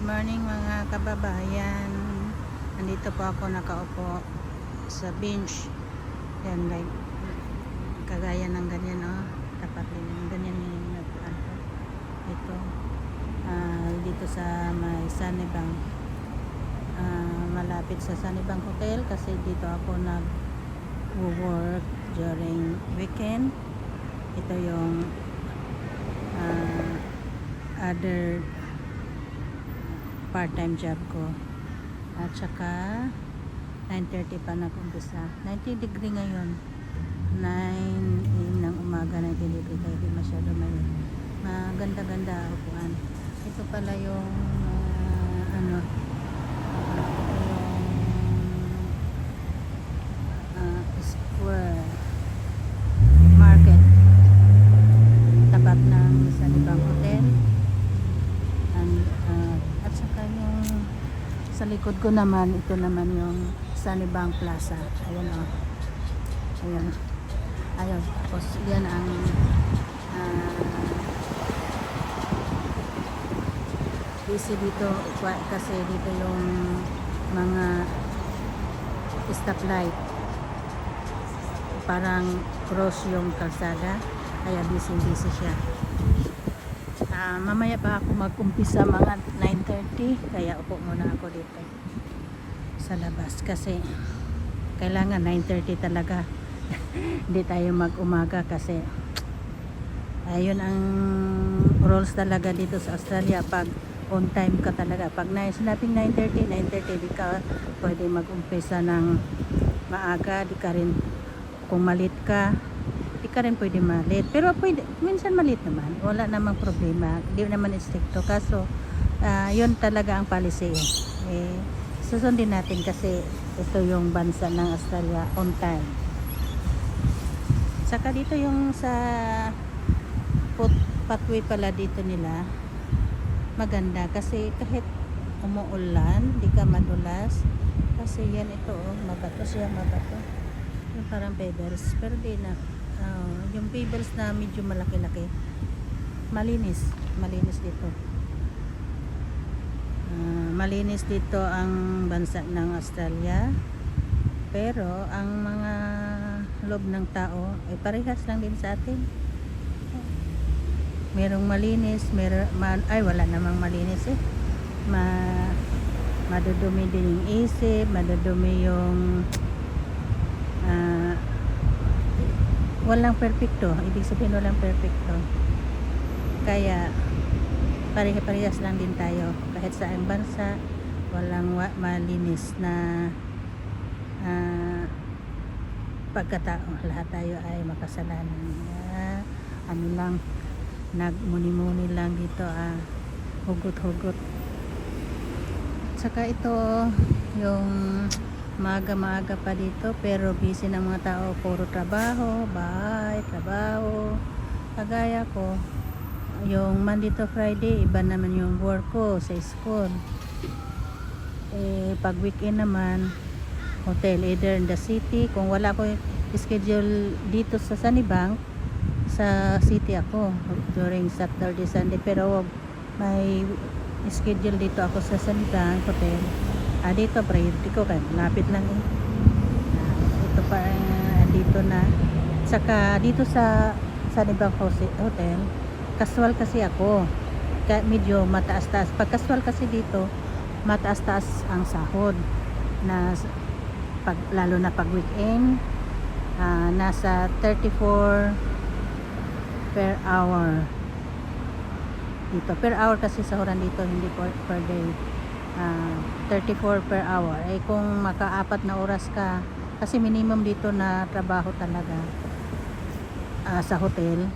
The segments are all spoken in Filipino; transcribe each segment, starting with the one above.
morning mga kababayan. Nandito po ako nakaupo sa bench. Yan, like kagaya ng ganyan, oh. Tapat din yung ganyan yung nagpuan ko. Ito dito sa may Sanibang, malapit sa Sanibang Hotel, kasi dito ako nag-work during weekend. Ito yung other part-time job ko. At saka 9:30 pa nag-umpisa. 90 degree ngayon. 9 AM ng umaga, 90 degree, kaya di masyado may maganda-ganda upuan. Ito pala yung square market, tapat ng Sanibang Hotel. At saka yung sa likod ko naman, ito naman yung Sanibang Plaza. Ayan, oh. Ayan. Ayun. Tapos yan ang busy dito kasi dito yung mga stoplight, parang cross yung kalsada, kaya busy siya. Mamaya pa ako mag-umpisa mga 9:30, kaya upo muna ako dito sa labas kasi kailangan 9:30 talaga. Hindi tayo mag-umaga kasi ayun ang rules talaga dito sa Australia. Pag on time ka talaga, pag sinabing 9:30 di ka pwede mag-umpisa ng maaga. Di ka rin, kung malit ka, di ka rin pwede malit, pero pwede minsan malit naman, wala namang problema, di naman stricto. Kaso yun talaga ang policy, susundin natin kasi ito yung bansa ng Australia, on time. Saka dito yung sa pathway pala dito nila maganda, kasi kahit umuulan di ka madulas, kasi yan, ito, oh, mabato siya, mabato yung parang pebbles, pero di na yung pebbles na medyo malaki-laki, malinis dito. Malinis dito ang bansa ng Australia, pero ang mga loob ng tao ay parehas lang din sa atin. Merong malinis, wala namang malinis, madudumi din yung isip, madudumi yung walang perfecto, ibig sabihin walang perfecto, kaya parehas lang din tayo. Kahit sa ang bansa walang malinis na pagkatao, lahat tayo ay makasalanan. Ano lang, nagmuni-muni lang dito, hugot-hugot. Saka ito yung maaga pa dito, pero busy ng mga tao, puro trabaho, bahay, trabaho. Kagaya ko, yung Monday to Friday, iba naman yung work ko sa school. Pag weekend naman, hotel, either in the city. Kung wala ko schedule dito sa Sanibang, sa city ako during Saturday, Sunday, pero may schedule dito ako sa Sanibang Hotel. Dito priority ko kaya lapit lang, ito pa, dito na. Saka dito sa Sanibang Hotel, casual kasi ako, kaya medyo mataas-taas. Pag casual kasi dito, mataas-taas ang sahod, lalo na pag weekend, nasa 34 per hour dito. Per hour kasi sahuran dito, hindi per day. 34 per hour. Kung maka-4 na oras ka, kasi minimum dito na trabaho talaga sa hotel,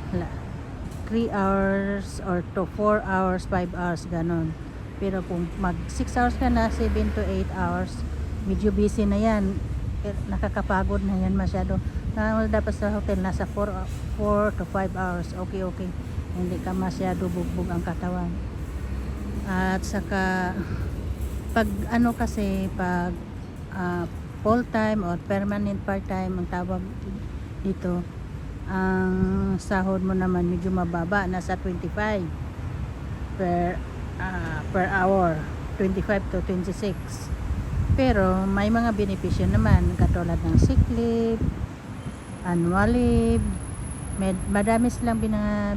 3 hours or to 4 hours, 5 hours, ganon. Pero kung mag 6 hours ka na, 7 to 8 hours, medyo busy na yan, nakakapagod na yan masyado. Dapat sa hotel nasa 4 to 5 hours, okay, hindi ka masyado bugbog ang katawan. At saka pag kasi pag full time or permanent part time ang tawag dito, ang sahod mo naman medyo mababa, nasa 25 per hour. 25 to 26. Pero may mga benepisyo naman katulad ng sick leave, annual leave, madami silang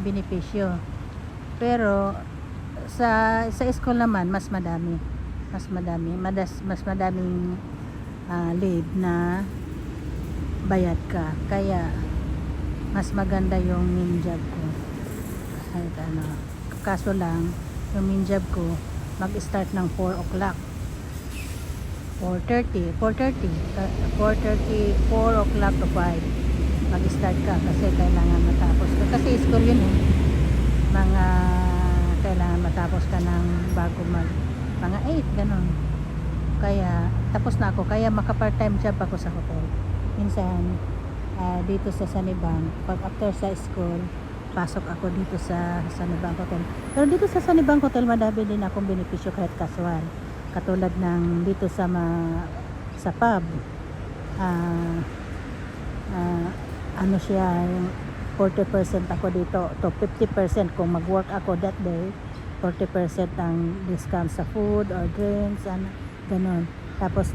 benepisyo. Pero sa school naman mas madaming leave na bayad ka. Kaya mas maganda yung main job ko. Kahit ano, kaso lang yung main job ko mag-start ng 4 o'clock 4 o'clock to 5 mag-start ka kasi kailangan matapos ka kasi school yun eh, mga kailangan matapos ka ng bago mga 8 ganon. Kaya tapos na ako, kaya maka part time job ako sa hotel minsan. Dito sa Sanibang, pag after sa school pasok ako dito sa Sanibang Hotel. Pero dito sa Sanibang Hotel madami din akong benepisyo kahit casual, katulad ng dito sa pub, ano siya, yung 40% ako dito to 50% kung mag-work ako that day, 40% ang discount sa food or drinks, ganon. Tapos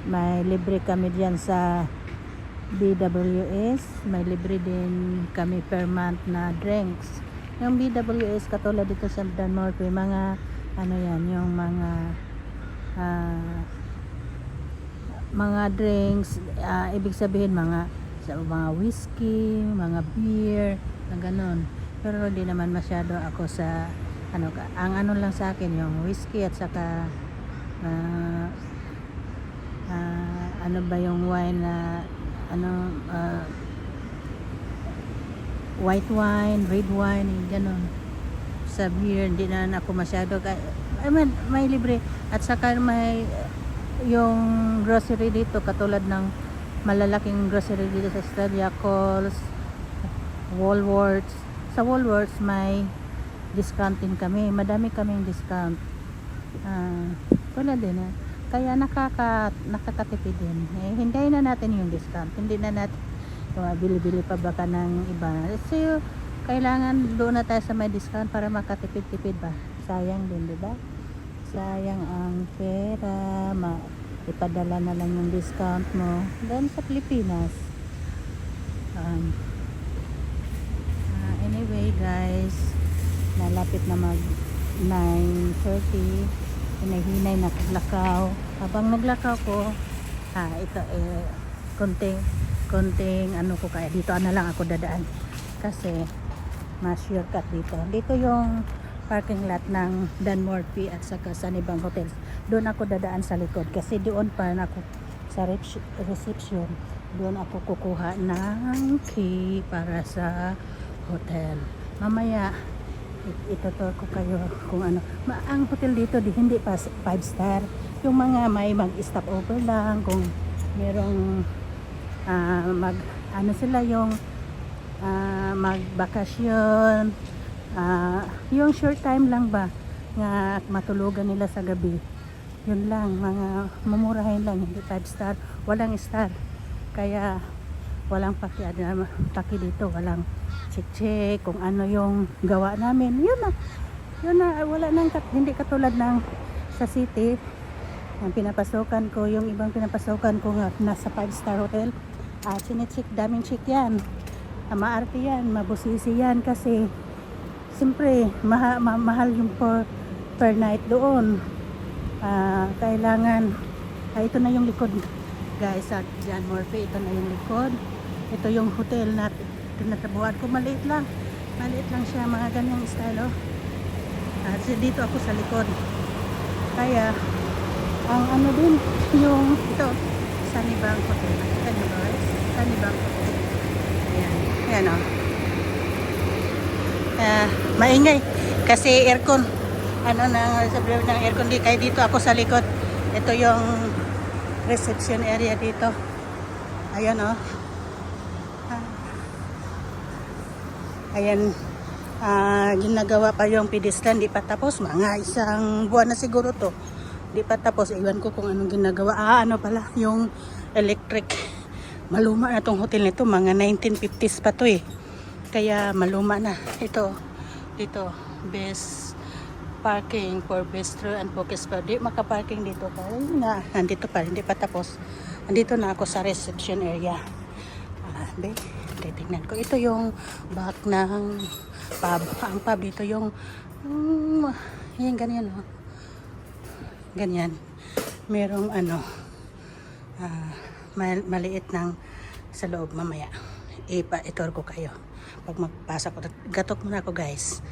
may libre kami diyan sa BWS, may libre din kami per month na drinks. Yung BWS katulad dito sa Danmore, mga ano yan, yung mga drinks, ibig sabihin mga whiskey, mga beer, na ganon. Pero hindi naman masyado ako sa ano, ang ano lang sa akin yung whiskey at saka ano ba yung wine na white wine, red wine, ganon. Sa beer hindi na ako masyado, may libre at saka may yung grocery dito katulad ng malalaking grocery dito sa Australia, Coles, Woolworths. Sa Woolworths may discount din kami, madami kaming discount. Tulad din kaya nakakatipid din. Hintayin na natin yung discount, hindi na natin bili-bili pa baka ng iba. So kailangan doon na tayo sa may discount para makatipid-tipid ba, sayang din, diba? Sayang ang pera, ipadala na lang yung discount mo doon sa Pilipinas. Anyway guys, nalapit na mag 9:30, hinahinay na paglakaw. Habang naglakaw ko, ito konting ano ko, kaya dito na lang ako dadaan kasi mas shortcut dito yung parking lot ng Danmore P at saka Sanibang Hotels. Doon ako dadaan sa likod kasi doon pa ako sa reception, doon ako kukuha ng key para sa hotel. Mamaya itutur ko kayo kung ano. Ang hotel dito hindi pa 5 star. Yung mga may mag-stop over lang, kung merong sila yung magbakasyon, yung short time lang ba nga matulugan nila sa gabi, yun lang, mga mumurahin lang, hindi 5 star, walang star. Kaya walang paki dito, walang check kung ano yung gawa namin. Yun na, wala nang hindi katulad ng sa city. Ang pinapasokan ko, yung ibang pinapasokan ko nga nasa 5 star hotel, chinecheck, daming check yan. Maarte yan, mabusisi yan kasi siyempre mahal yung per night doon. Kailangan ito na yung likod guys, sa John Murphy, ito na yung likod. Ito yung hotel na tinatabuhan ko, maliit lang siya, mga ganyang style. Dito ako sa likod, kaya ang ano din yung ito Sanibang Hotel, Sanibang Hotel. Ayan maingay kasi aircon, sabi ng aircon di, kaya dito ako sa likod. Ito yung reception area dito. Ayan ayan, ginagawa pa yung pedestal, di pa tapos, mga isang buwan na siguro to, di pa tapos. Iwan ko kung anong ginagawa. Ano pala yung electric, maluma na tong hotel nito, mga 1950s pa to kaya maluma na. Ito dito best parking for bistro and focus pa. Di makaparking dito pa. Na, nandito pa, hindi pa tapos. Andito na ako sa reception area. Be, titignan ko. Ito yung back ng pub. Ang pub ito yung yan, ganyan. Oh. Ganyan. Merong maliit ng sa loob mamaya. Itur ko kayo. Pag magpasok ko. Gatok muna ako guys.